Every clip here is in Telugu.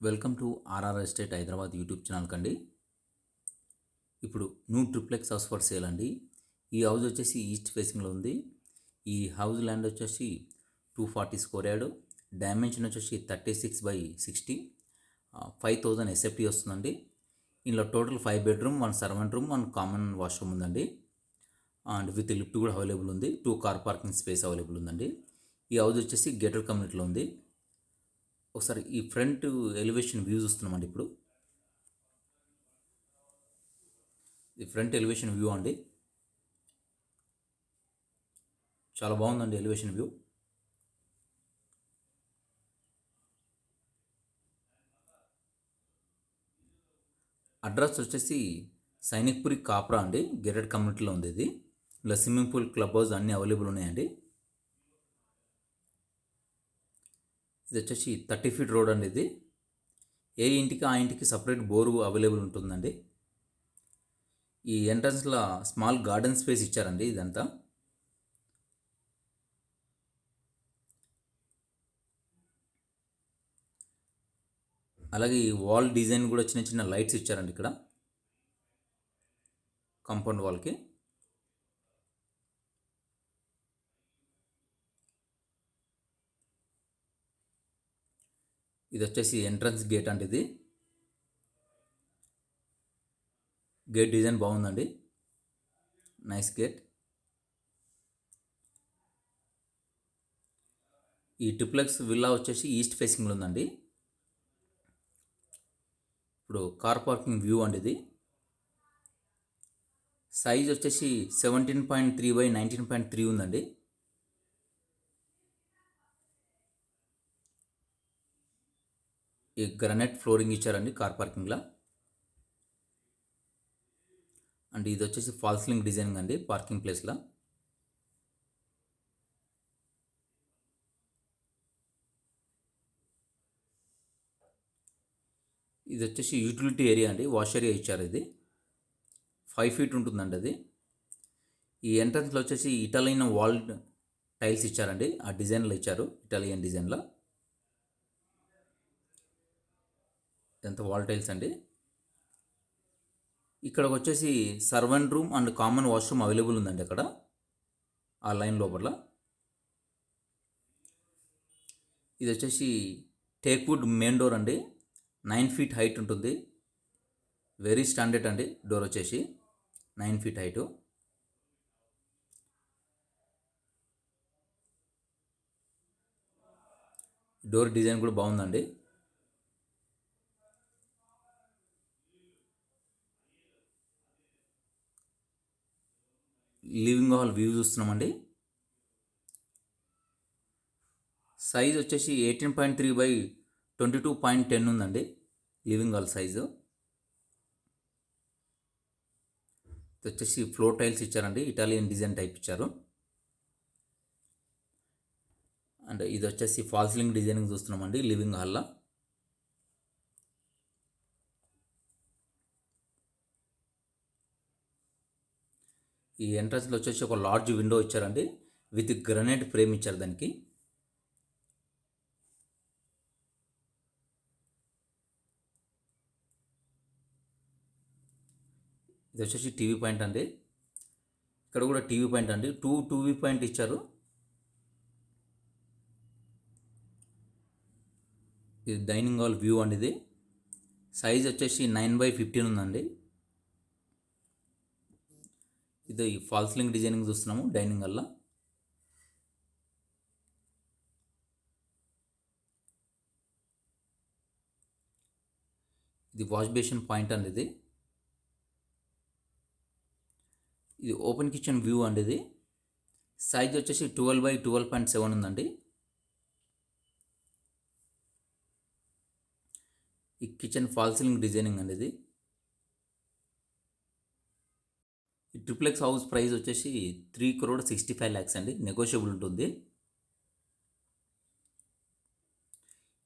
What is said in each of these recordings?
Welcome to RR estate Hyderabad YouTube channel కండి. ఇప్పుడు new triplex house for sale అండి. ఈ హౌస్ వచ్చేసి ఈస్ట్ ఫేసింగ్లో ఉంది. ఈ హౌస్ ల్యాండ్ వచ్చేసి 240 స్క్వేర్ యార్డ్, డైమెన్షన్ వచ్చేసి 36/60, 5000 ఎస్ఎఫ్టీ వస్తుందండి. ఇందులో total 5 bedroom, 1 servant room, 1 common washroom ఉందండి. అండ్ విత్ లిఫ్ట్ కూడా అవైలబుల్ ఉంది. 2 కార్ పార్కింగ్ స్పేస్ అవైలబుల్ ఉందండి. ఈ హౌస్ వచ్చేసి గేటెడ్ కమ్యూనిటీలో ఉంది. ఒకసారి ఈ ఫ్రంట్ ఎలివేషన్ వ్యూ చూస్తున్నామండి. ఇప్పుడు ఈ ఫ్రంట్ ఎలివేషన్ వ్యూ అండి, చాలా బాగుందండి ఎలివేషన్ వ్యూ. అడ్రస్ వచ్చేసి సైనిక్పురి కాప్రా అండి, గేటెడ్ కమ్యూనిటీలో ఉంది. ఇది ఇలా స్విమ్మింగ్ పూల్, క్లబ్ హౌస్ అన్నీ అవైలబుల్ ఉన్నాయండి. ఇది వచ్చేసి 30 ఫీట్ రోడ్ అండి. ఇది ఏ ఇంటికి ఆ ఇంటికి సపరేట్ బోరు అవైలబుల్ ఉంటుందండి. ఈ ఎంట్రన్స్లో స్మాల్ గార్డెన్ స్పేస్ ఇచ్చారండి. ఇదంతా అలాగే ఈ వాల్ డిజైన్ కూడా చిన్న చిన్న లైట్స్ ఇచ్చారండి ఇక్కడ కాంపౌండ్ వాల్కి. ఇది వచ్చేసి ఎంట్రన్స్ గేట్ అండి. ఇది గేట్ డిజైన్ బాగుందండి, నైస్ గేట్. ఈ ట్రిప్లెక్స్ విల్లా వచ్చేసి ఈస్ట్ ఫేసింగ్లో ఉందండి. ఇప్పుడు కార్ పార్కింగ్ వ్యూ అండి. ఇది సైజ్ వచ్చేసి 17.3/19.3 ఉందండి. ఈ గ్రనైట్ ఫ్లోరింగ్ ఇచ్చారండి కార్ పార్కింగ్లో. అండ్ ఇది వచ్చేసి ఫాల్ సీలింగ్ డిజైనింగ్ అండి పార్కింగ్ ప్లేస్లో. ఇది వచ్చేసి యూటిలిటీ ఏరియా అండి, వాష్ ఏరియా ఇచ్చారు. ఇది 5 ఫీట్ ఉంటుందండి అది. ఈ ఎంట్రన్స్లో వచ్చేసి ఇటాలియన్ వాల్ టైల్స్ ఇచ్చారండి, ఆ డిజైన్లో ఇచ్చారు, ఇటాలియన్ డిజైన్లో. ఇదంతా వాల్ టైల్స్ అండి. ఇక్కడ వచ్చేసి servant room and common washroom available ఉందండి అక్కడ ఆ లైన్ లోపల. ఇది వచ్చేసి టేక్వుడ్ మెయిన్ డోర్ అండి, 9 ఫీట్ హైట్ ఉంటుంది. వెరీ స్టాండర్డ్ అండి. డోర్ వచ్చేసి 9 ఫీట్ హైటు. డోర్ డిజైన్ కూడా బాగుందండి. లివింగ్ హాల్ వ్యూ చూస్తున్నామండి. సైజ్ వచ్చేసి 18.3/22.10 ఉందండి లివింగ్ హాల్ సైజు. ఇది వచ్చేసి ఫ్లోర్ టైల్స్ ఇచ్చారండి, ఇటాలియన్ డిజైన్ టైప్ ఇచ్చారు. అండ్ ఇది వచ్చేసి ఫాల్ సీలింగ్ డిజైనింగ్ చూస్తున్నామండి లివింగ్ హాల్లో. ఈ ఎంట్రన్స్లో వచ్చేసి ఒక లార్జ్ విండో ఇచ్చారండి, విత్ గ్రనైట్ ఫ్రేమ్ ఇచ్చారు దానికి. ఇది వచ్చేసి టీవీ పాయింట్ అండి. ఇక్కడ కూడా టీవీ పాయింట్ అండి, 2 టీవీ పాయింట్ ఇచ్చారు. ఇది డైనింగ్ హాల్ వ్యూ అండి. ఇది సైజ్ వచ్చేసి 9/15 ఉందండి. ఇది ఫాల్ సీలింగ్ డిజైనింగ్ చూస్తున్నాము డైనింగ్ హాల్లో. ఇది వాష్ బేసిన్ పాయింట్ అండి. ఇది ఓపెన్ కిచెన్ వ్యూ అండి. ఇది సైజ్ వచ్చేసి 12/12.7 ఉందండి. ఈ కిచెన్ ఫాల్ సీలింగ్ డిజైనింగ్ అండి. ఇది ఈ ట్రిప్లెక్స్ హౌస్ ప్రైస్ వచ్చేసి 3,65 lakhs అండి, నెగోషియబుల్ ఉంటుంది.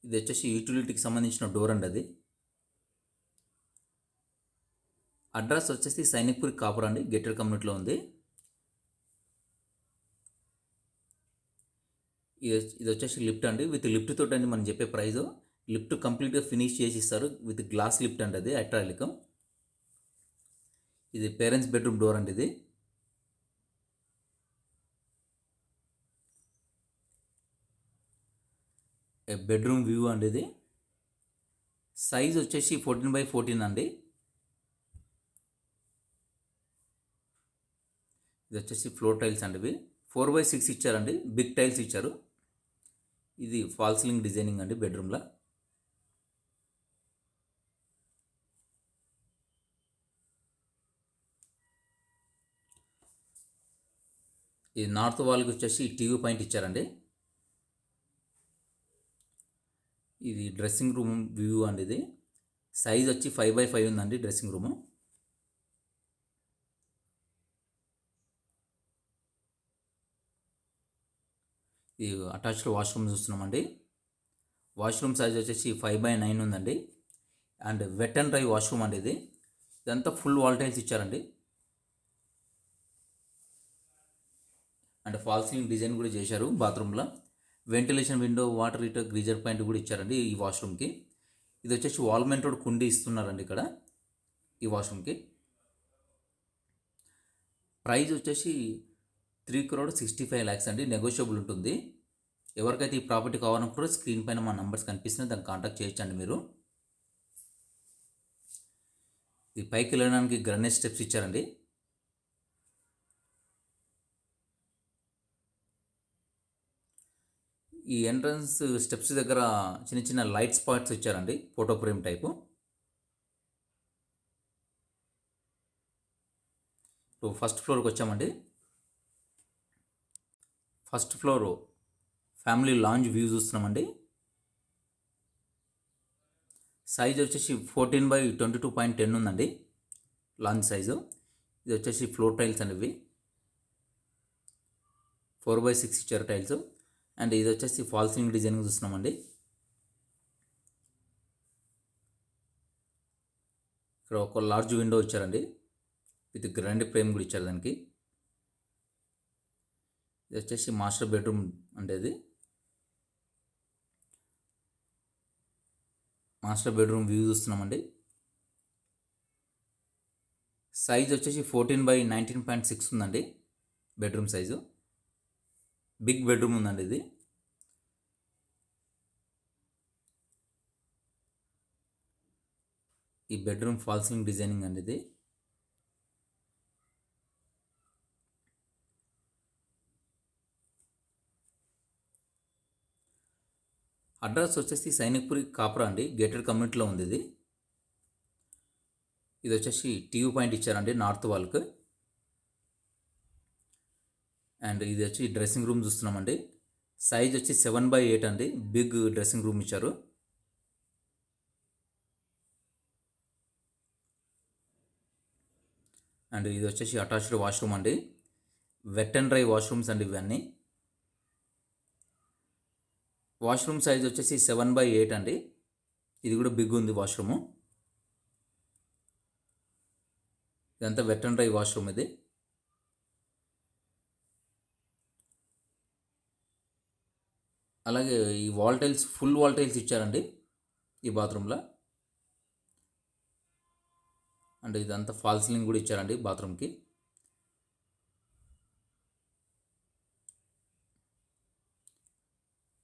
ఇది వచ్చేసి యూటిలిటీకి సంబంధించిన డోర్ అండి. అది అడ్రస్ వచ్చేసి సైనిక్పురి కాపురా అండి, గేటెడ్ కమ్యూనిటీలో ఉంది. ఇది వచ్చేసి లిఫ్ట్ అండి, విత్ లిఫ్ట్ తోటి అండి మనం చెప్పే ప్రైజు లిఫ్ట్ కంప్లీట్గా ఫినిష్ చేసి ఇస్తారు విత్ గ్లాస్ లిఫ్ట్ అండి, అది అట్రాలికం. ఇది పేరెంట్స్ బెడ్రూమ్ డోర్ అండి. ఇది బెడ్రూమ్ వ్యూ అండి. ఇది సైజ్ వచ్చేసి 14x14 అండి. ఇది వచ్చేసి ఫ్లోర్ టైల్స్ అండి. ఇవి 4x6 ఇచ్చారండి, బిగ్ టైల్స్ ఇచ్చారు. ఇది ఫాల్ సీలింగ్ డిజైనింగ్ అండి బెడ్రూమ్లో. ఇది నార్త్ వాల్కి వచ్చేసి టీవీ పాయింట్ ఇచ్చారండి. ఇది డ్రెస్సింగ్ రూమ్ వ్యూ అండి. ఇది సైజ్ వచ్చి 5x5 ఉందండి డ్రెస్సింగ్ రూము. ఇది అటాచ్డ్ వాష్రూమ్ చూస్తున్నామండి. వాష్రూమ్ సైజ్ వచ్చేసి 5x9 ఉందండి. And wet and dry washroom అండి. ఇది ఇదంతా ఫుల్ వాల్ టైల్స్ ఇచ్చారండి. అండ్ ఫాల్ సీలింగ్ డిజైన్ కూడా చేశారు బాత్రూంలో. Ventilation window, water heater, geyser point కూడా ఇచ్చారండి ఈ వాష్రూమ్కి. ఇది వచ్చేసి వాల్ మౌంటెడ్ కుండీ ఇస్తున్నారండి ఇక్కడ ఈ వాష్రూమ్కి. ప్రైస్ వచ్చేసి 3,65,00,000 అండి, నెగోషియబుల్ ఉంటుంది. ఎవరికైతే ఈ ప్రాపర్టీ కావాలనుకుంటారో స్క్రీన్ పైన మా నంబర్స్ కనిపిస్తున్నాయి, దాన్ని కాంటాక్ట్ చేయొచ్చండి మీరు. ఈ పైకి వెళ్ళడానికి గ్రానైట్ స్టెప్స్ ఇచ్చారండి. ఈ ఎంట్రన్స్ స్టెప్స్ దగ్గర చిన్న చిన్న లైట్ స్పాట్స్ ఇచ్చారండి, ఫోటో ఫ్రేమ్ టైపు. ఇప్పుడు ఫస్ట్ ఫ్లోర్కి వచ్చామండి. First floor family lounge view చూస్తున్నామండి. సైజ్ వచ్చేసి 14x22.10 ఉందండి లాంజ్ సైజు. ఇది వచ్చేసి ఫ్లోర్ టైల్స్ అండి. ఇవి 4x6 ఇచ్చారు టైల్స్. అండ్ ఇది వచ్చేసి ఫాల్ సీలింగ్ డిజైన్ చూస్తున్నామండి. ఇక్కడ ఒక లార్జ్ విండో ఇచ్చారండి విత్ గ్రాండ్ ఫ్రేమ్ కూడా ఇచ్చారు దానికి. ఇది వచ్చేసి మాస్టర్ బెడ్రూమ్ అంటే ఇది మాస్టర్ బెడ్రూమ్ వ్యూ చూస్తున్నామండి. సైజ్ వచ్చేసి 14x19.6 ఉందండి బెడ్రూమ్ సైజు. బిగ్ బెడ్రూమ్ ఉందండి ఇది. ఈ బెడ్రూమ్ ఫాల్ సీలింగ్ డిజైనింగ్ అండి. ఇది అడ్రస్ వచ్చేసి సైనిక్పురి కాపురా అండి, గేటెడ్ కమ్యూనిటీలో ఉంది ఇది. ఇది వచ్చేసి టీవీ పాయింట్ ఇచ్చారండి నార్త్ వాల్కి. అండ్ ఇది వచ్చి డ్రెస్సింగ్ రూమ్ చూస్తున్నామండి. సైజ్ వచ్చి 7x8 అండి, బిగ్ డ్రెస్సింగ్ రూమ్ ఇచ్చారు. అండ్ ఇది వచ్చేసి అటాచ్డ్ వాష్రూమ్ అండి, వెట్ అండ్ డ్రై వాష్రూమ్స్ అండి ఇవన్నీ. వాష్రూమ్ సైజ్ వచ్చేసి 7x8 అండి, ఇది కూడా బిగ్ ఉంది వాష్రూము. ఇదంతా వెట్ అండ్ డ్రై వాష్రూమ్ ఇది. అలాగే ఈ wall tiles full wall tiles ఇచ్చారండి ఈ బాత్రూంలో. అండ్ ఇదంతా ఫాల్ సీలింగ్ కూడా ఇచ్చారండి బాత్రూమ్కి.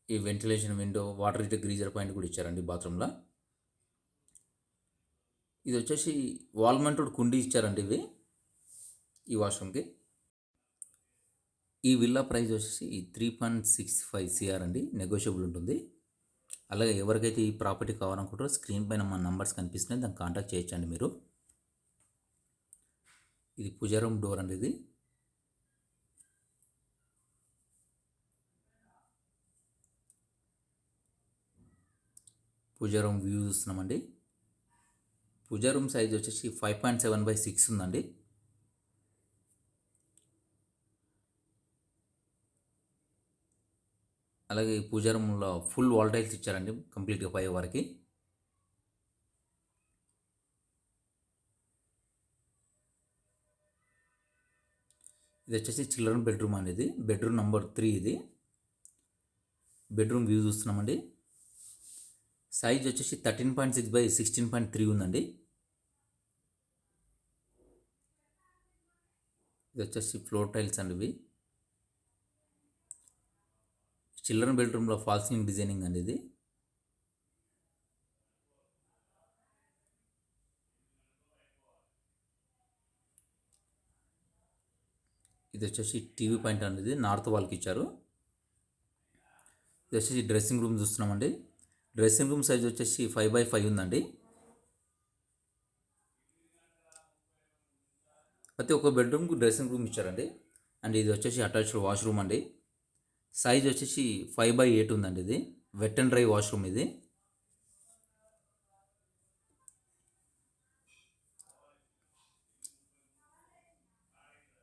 ఈ ventilation window, water heater, geyser point కూడా ఇచ్చారండి బాత్రూంలో. ఇది వచ్చేసి వాల్ మౌంటెడ్ కుండీ ఇచ్చారండి ఇవి ఈ వాష్రూమ్కి. ఈ విల్లా ప్రైస్ వచ్చేసి 3.65 CR అండి, నెగోషియబుల్ ఉంటుంది. అలాగే ఎవరికైతే ఈ ప్రాపర్టీ కావాలనుకుంటారో స్క్రీన్ పైన మా నంబర్స్ కనిపిస్తున్నాయి, దాన్ని కాంటాక్ట్ చేయొచ్చండి మీరు. ఇది పూజారం డోర్ అండి. ఇది పూజారం వ్యూ చూస్తున్నామండి. పూజారం సైజ్ వచ్చేసి 5.7x6 ఉందండి. అలాగే ఈ పూజారంలో ఫుల్ వాల్ టైల్స్ ఇచ్చారండి కంప్లీట్గా పై వరకు. ఇది వచ్చేసి చిల్డ్రన్ బెడ్రూమ్ అనేది, బెడ్రూమ్ నెంబర్ 3 ఇది. బెడ్రూమ్ వ్యూ చూస్తున్నామండి. సైజ్ వచ్చేసి 13.6 by 16.3 ఉందండి. ఇది వచ్చేసి ఫ్లోర్ టైల్స్ అండి. ఇవి చిల్డ్రన్ బెడ్రూమ్లో ఫాల్ సీలింగ్ డిజైనింగ్ అండి. ఇది వచ్చేసి టీవీ పాయింట్ అనేది నార్త్ వాల్కి ఇచ్చారు. ఇది వచ్చేసి డ్రెస్సింగ్ రూమ్ చూస్తున్నామండి. డ్రెస్సింగ్ రూమ్ సైజ్ వచ్చేసి 5x5 ఉందండి. ప్రతి ఒక్క బెడ్రూమ్కి డ్రెస్సింగ్ రూమ్ ఇచ్చారండి. అండ్ ఇది వచ్చేసి అటాచ్డ్ వాష్రూమ్ అండి. సైజ్ వచ్చేసి 5x8 ఉందండి. ఇది వెట్ అండ్ డ్రై వాష్రూమ్. ఇది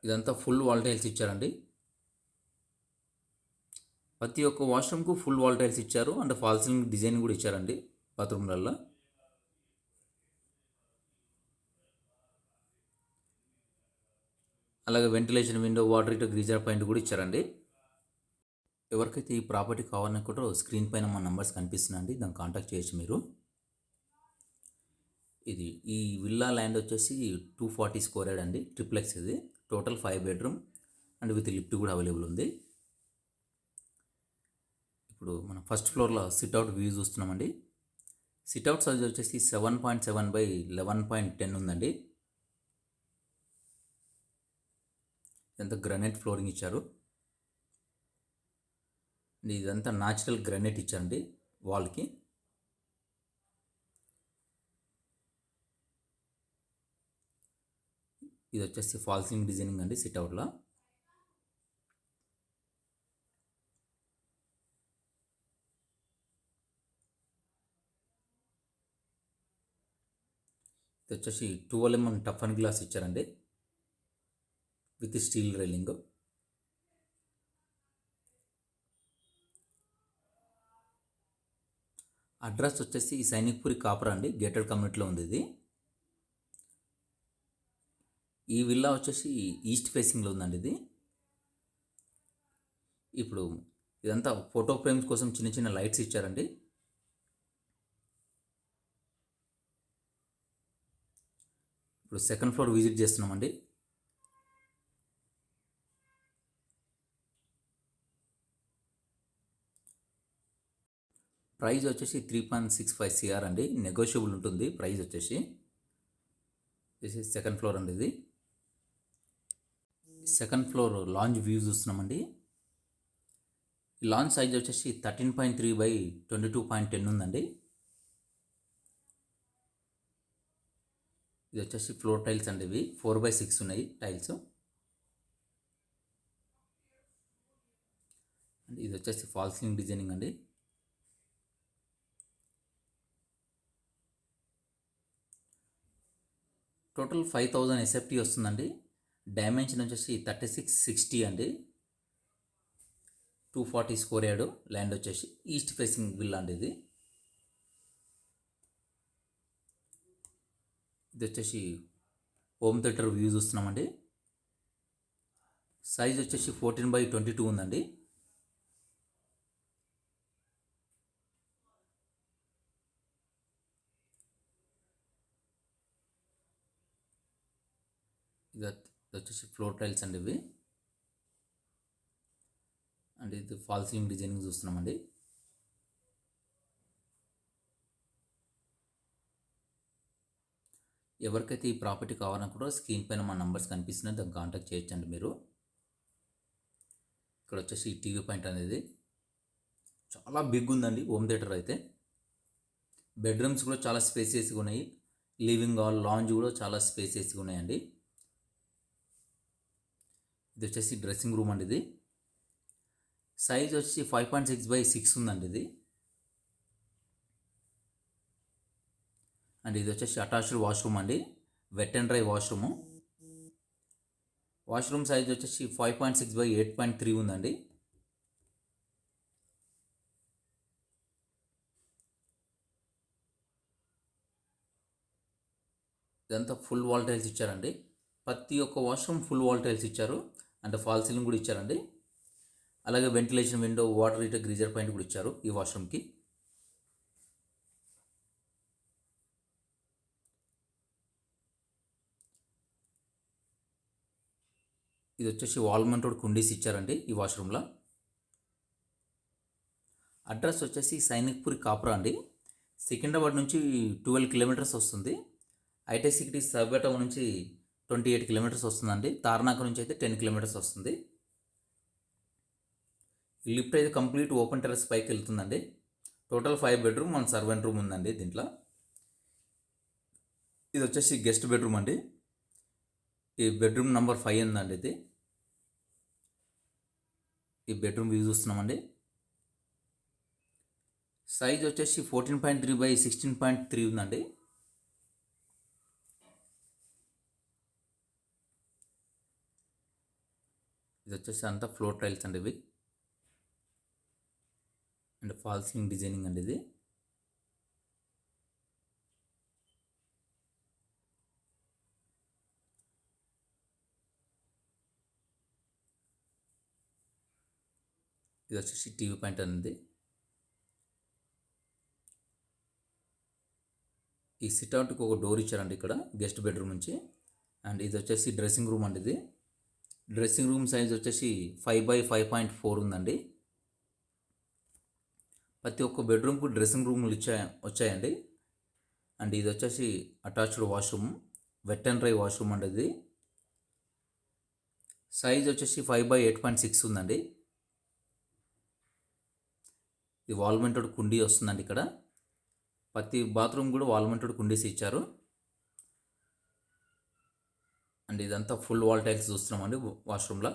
ఇదంతా ఫుల్ వాల్ టైల్స్ ఇచ్చారండి. ప్రతి ఒక్క వాష్రూమ్కు ఫుల్ వాల్ టైల్స్ ఇచ్చారు. అండ్ ఫాల్ సీలింగ్ డిజైన్ కూడా ఇచ్చారండి బాత్రూమ్లలో. అలాగే ventilation window, water heater, geyser point కూడా ఇచ్చారండి. ఎవరికైతే ఈ ప్రాపర్టీ కావాలనుకుంటారో స్క్రీన్ పైన మా నెంబర్స్ కనిపిస్తున్నాయండి, దాన్ని కాంటాక్ట్ చేయొచ్చు మీరు. ఇది ఈ విల్లా ల్యాండ్ వచ్చేసి 240 స్క్వేర్ యార్డ్ అండి. ట్రిప్లెక్స్ ఇది. Total 5 bedroom and with lift కూడా అవైలబుల్ ఉంది. ఇప్పుడు మనం ఫస్ట్ ఫ్లోర్లో సిట్అవుట్ వ్యూ చూస్తున్నామండి. సిట్అవుట్ సైజ్ వచ్చేసి 7.7 by 11.10 ఉందండి. ఇదంతా గ్రానైట్ ఫ్లోరింగ్ ఇచ్చారు. ఇదంతా న్యాచురల్ గ్రానైట్ ఇచ్చారండి వాల్కి. ఇది వచ్చేసి ఫాల్ సీలింగ్ డిజైనింగ్ అండి సిట్అవుట్లో. ఇది వచ్చేసి 12 mm టఫ్ అండ్ గ్లాస్ ఇచ్చారండి విత్ స్టీల్ రైలింగ్. అడ్రస్ వచ్చేసి సైనిక్పురి కాపురా అండి. గేటెడ్ కమ్యూనిటీలో ఉంది ఇది. ఈ విల్లా వచ్చేసి ఈస్ట్ ఫేసింగ్లో ఉందండి ఇది. ఇప్పుడు ఇదంతా ఫోటో ఫ్రేమ్స్ కోసం చిన్న చిన్న లైట్స్ ఇచ్చారండి. ఇప్పుడు సెకండ్ ఫ్లోర్ విజిట్ చేస్తున్నామండి. ప్రైస్ వచ్చేసి 3.65 CR అండి. నెగోషియబుల్ ఉంటుంది ప్రైస్ వచ్చేసి. దిస్ ఈజ్ సెకండ్ ఫ్లోర్ అండి. ఇది సెకండ్ ఫ్లోర్ లాంజ్ వ్యూ చూస్తున్నామండి. ఈ లాంజ్ సైజ్ వచ్చేసి 13.3 by 22.10 ఉందండి. ఇది వచ్చేసి ఫ్లోర్ టైల్స్ అండి. ఇవి 4x6 ఉన్నాయి టైల్స్. అండ్ ఇది వచ్చేసి ఫాల్ సీలింగ్ డిజైనింగ్ అండి. టోటల్ 5000 SFT వస్తుందండి. డైమెన్షన్ వచ్చేసి 3660 అండి. 240 స్క్వేర్ యార్డ్ ల్యాండ్ వచ్చేసి ఈస్ట్ ఫేసింగ్ విల్లా అండి. ఇది వచ్చేసి హోమ్ థియేటర్ వ్యూ చూస్తున్నామండి. సైజ్ వచ్చేసి 14x22 ఉందండి. ఇది వచ్చేసి ఫ్లోర్ టైల్స్ అండి. ఇవి అండ్ ఇది ఫాల్ సీలింగ్ డిజైనింగ్ చూస్తున్నామండి. ఎవరికైతే ఈ ప్రాపర్టీ కావాలనుకుంటారో స్క్రీన్ పైన మా నంబర్స్ కనిపిస్తున్నాయి, దాన్ని కాంటాక్ట్ చేయొచ్చండి మీరు. ఇక్కడ వచ్చేసి టీవీ పాయింట్ అనేది చాలా బిగ్ ఉందండి. హోమ్ థియేటర్ అయితే బెడ్రూమ్స్ కూడా చాలా స్పేసియస్గా ఉన్నాయి. లివింగ్ హాల్, లాంజ్ కూడా చాలా స్పేసియస్గా ఉన్నాయండి. ఇది వచ్చేసి డ్రెస్సింగ్ రూమ్ అండి. ఇది సైజ్ వచ్చి 5.6 by 6 ఉందండి. ఇది అండ్ ఇది వచ్చేసి అటాచ్డ్ వాష్రూమ్ అండి. Wet and dry washroom. Washroom size వచ్చేసి 5.6 by 8.3 ఉందండి. ఇదంతా ఫుల్ వాల్ టైల్స్ ఇచ్చారండి. ప్రతి ఒక్క వాష్రూమ్ ఫుల్ వాల్ టైల్స్ ఇచ్చారు. అండ్ ఫాల్ సీలింగ్ కూడా ఇచ్చారండి. అలాగే ventilation window, water heater, geyser point కూడా ఇచ్చారు ఈ వాష్రూమ్కి. ఇది వచ్చేసి వాల్ మౌంటెడ్ కుండీస్ ఇచ్చారండి ఈ వాష్రూమ్లో. అడ్రస్ వచ్చేసి సైనిక్పురి కాపురా అండి. సికింద్రాబాద్ నుంచి 12 కిలోమీటర్స్ వస్తుంది. ఐటీ సిటీ సబ్ టౌన్ నుంచి 28 కిలోమీటర్స్ వస్తుందండి. తార్నాక నుంచి అయితే 10 కిలోమీటర్స్ వస్తుంది. ఈ లిఫ్ట్ అయితే కంప్లీట్ ఓపెన్ టెర్రస్ పైకి వెళ్తుందండి. టోటల్ 5 బెడ్రూమ్ 1 సర్వెంట్ రూమ్ ఉందండి దీంట్లో. ఇది వచ్చేసి గెస్ట్ బెడ్రూమ్ అండి. ఈ బెడ్రూమ్ నెంబర్ 5 ఉందండి ఇది. ఈ బెడ్రూమ్ వ్యూ చూస్తున్నామండి. సైజ్ వచ్చేసి 14.3 బై 16.3 ఉందండి. ఇది వచ్చేసి అంతా ఫ్లోర్ టైల్స్ అండి ఇవి, అండ్ ఫాల్ సీలింగ్ డిజైనింగ్ అండి ఇది. ఇది వచ్చేసి టీవీ పాయింట్ అనేది. ఈ సిట్అవుట్కి ఒక డోర్ ఇచ్చారండి ఇక్కడ గెస్ట్ బెడ్రూమ్ నుంచి. అండ్ ఇది వచ్చేసి డ్రెస్సింగ్ రూమ్ అండి ఇది. డ్రెస్సింగ్ రూమ్ సైజ్ వచ్చేసి 5 బై 5.4 ఉందండి. ప్రతి ఒక్క బెడ్రూమ్కు డ్రెస్సింగ్ రూమ్లు వచ్చాయండి. అండ్ ఇది వచ్చేసి attached washroom, wet and dry washroom అండి ఇది. సైజ్ వచ్చేసి 5 బై 8.6 ఉందండి. ఇది వాల్ మౌంటెడ్ కుండీ వస్తుందండి ఇక్కడ. ప్రతి బాత్రూమ్ కూడా వాల్ మౌంటెడ్ కుండీస్ ఇచ్చారు. అండ్ ఇదంతా ఫుల్ వాల్ టైల్స్ చూస్తున్నామండి వాష్రూమ్లో.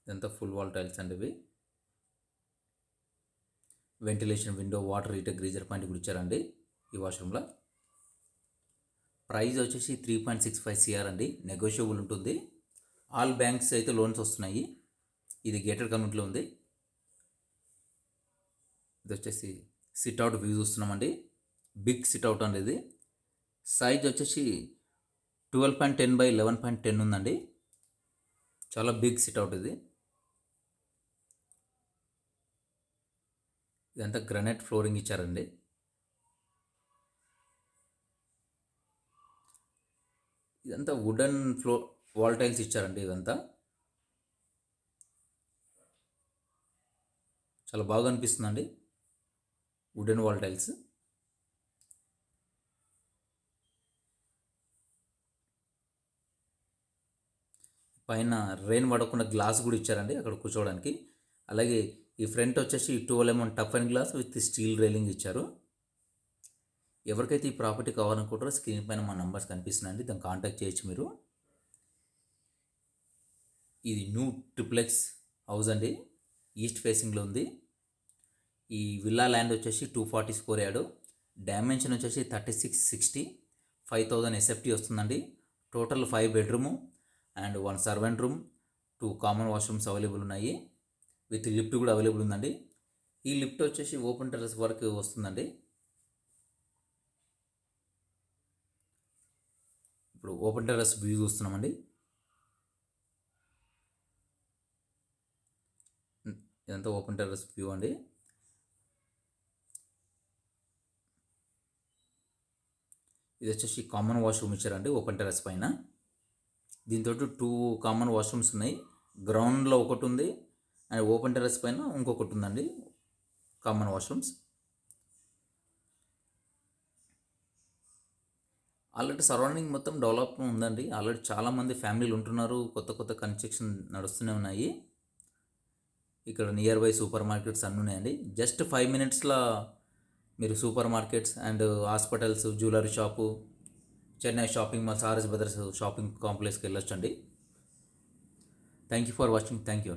ఇదంతా ఫుల్ వాల్ టైల్స్ అండి ఇవి. Ventilation window, water heater, geyser point కూడా ఇచ్చారండి ఈ వాష్రూమ్లో. ప్రైస్ వచ్చేసి 3.65 CR అండి. నెగోషియబుల్ ఉంటుంది. ఆల్ బ్యాంక్స్ అయితే లోన్స్ వస్తున్నాయి. ఇది గేటెడ్ కమ్యూనిటీలో ఉంది. ఇది వచ్చేసి సిట్అవుట్ వ్యూ చూస్తున్నామండి. బిగ్ సిట్అవుట్ అండి ఇది. సైజ్ వచ్చేసి 12.10 బై 11.10 ఉందండి. చాలా బిగ్ సిట్అవుట్ ఇది. ఇదంతా గ్రానైట్ ఫ్లోరింగ్ ఇచ్చారండి. ఇదంతా వుడెన్ వాల్ టైల్స్ ఇచ్చారండి. ఇదంతా చాలా బాగా అనిపిస్తుందండి, వుడెన్ వాల్ టైల్స్. పైన రెయిన్ పడకుండా గ్లాస్ కూడా ఇచ్చారండి అక్కడ కూర్చోవడానికి. అలాగే ఈ ఫ్రంట్ వచ్చేసి 12mm tough and glass with steel railing ఇచ్చారు. ఎవరికైతే ఈ ప్రాపర్టీ కావాలనుకుంటారో స్క్రీన్ పైన మా నంబర్స్ కనిపిస్తున్నాయండి, దాన్ని కాంటాక్ట్ చేయొచ్చు మీరు. ఇది న్యూ ట్రిప్లెక్స్ హౌస్ అండి, ఈస్ట్ ఫేసింగ్లో ఉంది. ఈ విల్లా ల్యాండ్ వచ్చేసి 240 స్క్వేర్ యార్డ్, డైమెన్షన్ వచ్చేసి 3660, 5000 SFT వస్తుందండి. Total 5 bedroom and 1 servant room, 2 common washrooms available ఉన్నాయి. విత్ లిఫ్ట్ కూడా అవైలబుల్ ఉందండి. ఈ లిఫ్ట్ వచ్చేసి ఓపెన్ టెర్రస్ వరకు వస్తుందండి. ఇప్పుడు ఓపెన్ టెర్రస్ వ్యూ చూస్తున్నామండి. ఇదంతా ఓపెన్ టెర్రస్ వ్యూ అండి. ఇది వచ్చేసి కామన్ వాష్రూమ్ ఇచ్చారండి ఓపెన్ టెర్రస్ పైన. దీంతో 2 కామన్ వాష్రూమ్స్ ఉన్నాయి. గ్రౌండ్లో ఒకటి ఉంది అండ్ ఓపెన్ టెర్రస్ పైన ఇంకొకటి ఉందండి కామన్ వాష్రూమ్స్. ఆల్రెడీ సరౌండింగ్ మొత్తం డెవలప్ ఉందండి. ఆల్రెడీ చాలామంది ఫ్యామిలీలు ఉంటున్నారు. కొత్త కొత్త కన్స్ట్రక్షన్ నడుస్తూనే ఉన్నాయి. ఇక్కడ నియర్ బై సూపర్ మార్కెట్స్ అన్నీ ఉన్నాయండి. జస్ట్ 5 మినిట్స్లో మీరు super markets and hospitals, jewellery shop, Chennai shopping malls, RS brothers shopping కాంప్లెక్స్కి వెళ్ళొచ్చండి. Thank you for watching. Thank you.